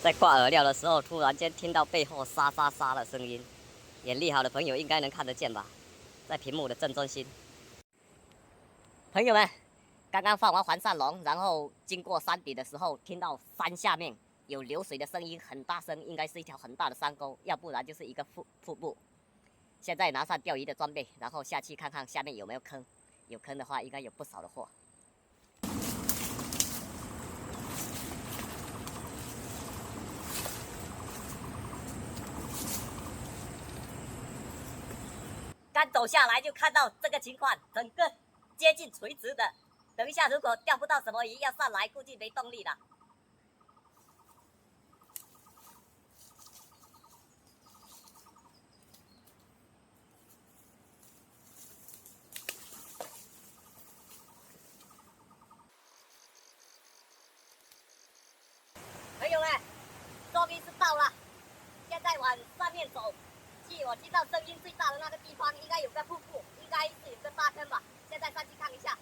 在挂饵料的时候，突然间听到背后沙沙沙的声音，眼力好的朋友应该能看得见吧，在屏幕的正中心。朋友们，刚刚放完环扇龙，然后经过山顶的时候，听到山下面有流水的声音，很大声，应该是一条很大的山沟，要不然就是一个瀑布。现在拿上钓鱼的装备，然后下去看看下面有没有坑，有坑的话应该有不少的货。刚走下来就看到这个情况，整个接近垂直的。等一下如果钓不到什么鱼要上来，估计没动力了。朋友们，终于是到了，现在往上面走。据我听到声音最大的那个地方，应该有个瀑布，应该是有个大坑吧。现在上去看一下。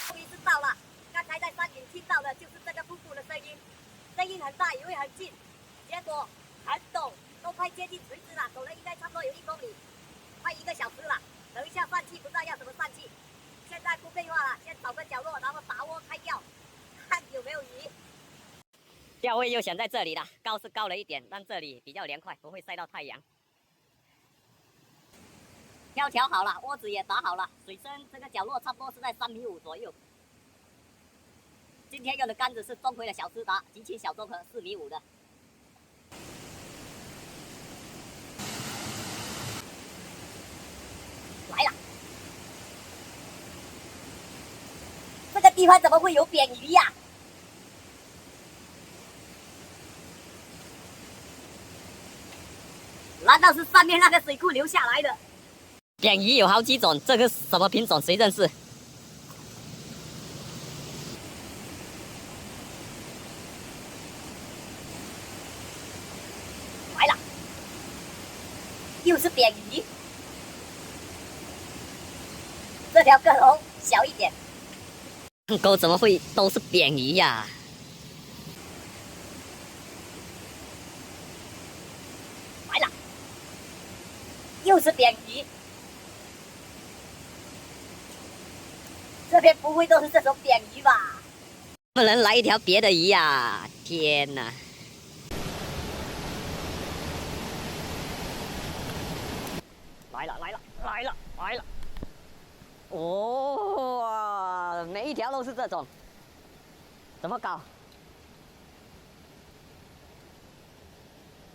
终于是到了，刚才在山顶听到的就是这个瀑布的声音，声音很大，也会很近，结果很陡，都快接近垂直了，走了应该差不多有1公里，快1个小时了。等一下上去不知道要怎么上去。现在不废话了，先找个角落，然后打窝开钓，看有没有鱼。钓位又选在这里了，高是高了一点，但这里比较凉快，不会晒到太阳。挑调好了，窝子也打好了，水深这个角落差不多是在3.5米左右。今天用的杆子是中回的小斯达，极轻小综合4.5米的。来了。这个地方怎么会有扁鱼呀？难道是上面那个水库流下来的？扁鱼有好几种，这个什么品种谁认识？来了，又是扁鱼。这条个头小一点。沟怎么会都是扁鱼呀？来了，又是扁鱼。这边不会都是这种扁鱼吧？能不能来一条别的鱼呀？天哪！来了来了来了来了！哇，每一条都是这种，怎么搞？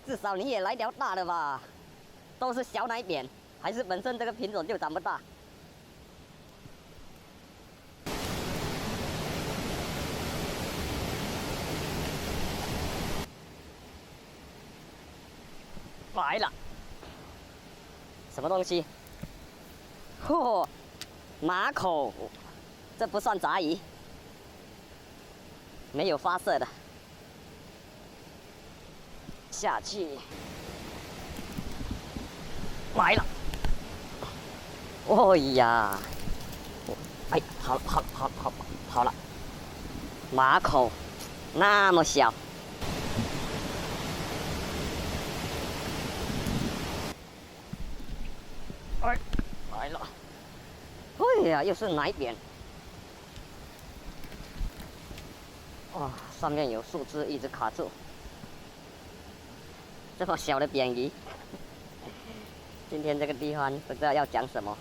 至少你也来条大的吧？都是小奶扁，还是本身这个品种就长不大？来了，什么东西？嚯，马口，这不算杂鱼，没有发射的。下去，来了！哦呀，哎，好了好了好了好了好了，马口那么小。哎，来了！哎呀，又是奶扁。哇，上面有树枝一直卡住。这么小的扁鱼，今天这个地方不知道要讲什么。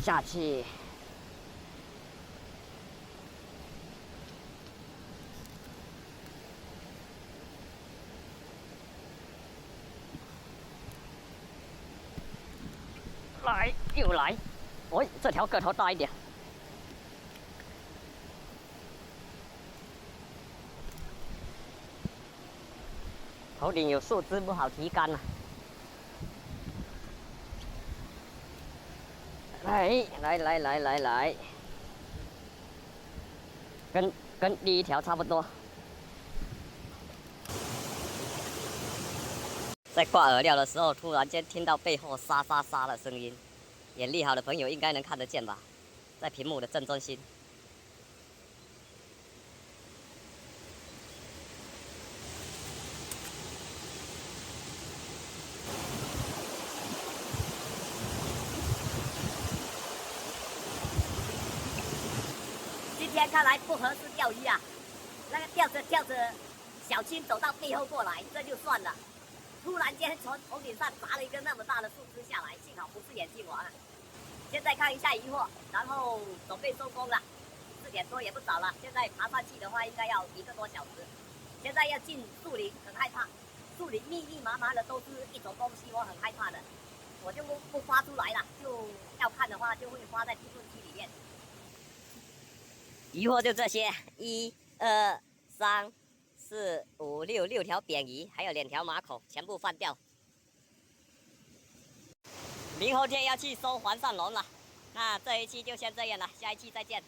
下去。来，又来！喂，这条个头大一点。头顶有树枝，不好提竿啊。来，跟第一条差不多。在挂饵料的时候，突然间听到背后沙沙沙的声音，眼力好的朋友应该能看得见吧？在屏幕的正中心。今天看来不合适钓鱼啊！那个钓着，小青走到背后过来，这就算了。突然间从头顶上砸了一个那么大的树枝下来，幸好不是眼镜王啊！现在看一下渔获，然后准备收工了。4点多也不早了，现在爬上去的话应该要1个多小时。现在要进树林，很害怕。树林密密麻麻的都是一种东西，我很害怕的。我就不发出来了，就要看的话就会发在评论区里面。渔获就这些，1、2、3、4、5、6条扁鱼，还有2条马口，全部放掉。明后天要去收环上龙了，那这一期就先这样了，下一期再见。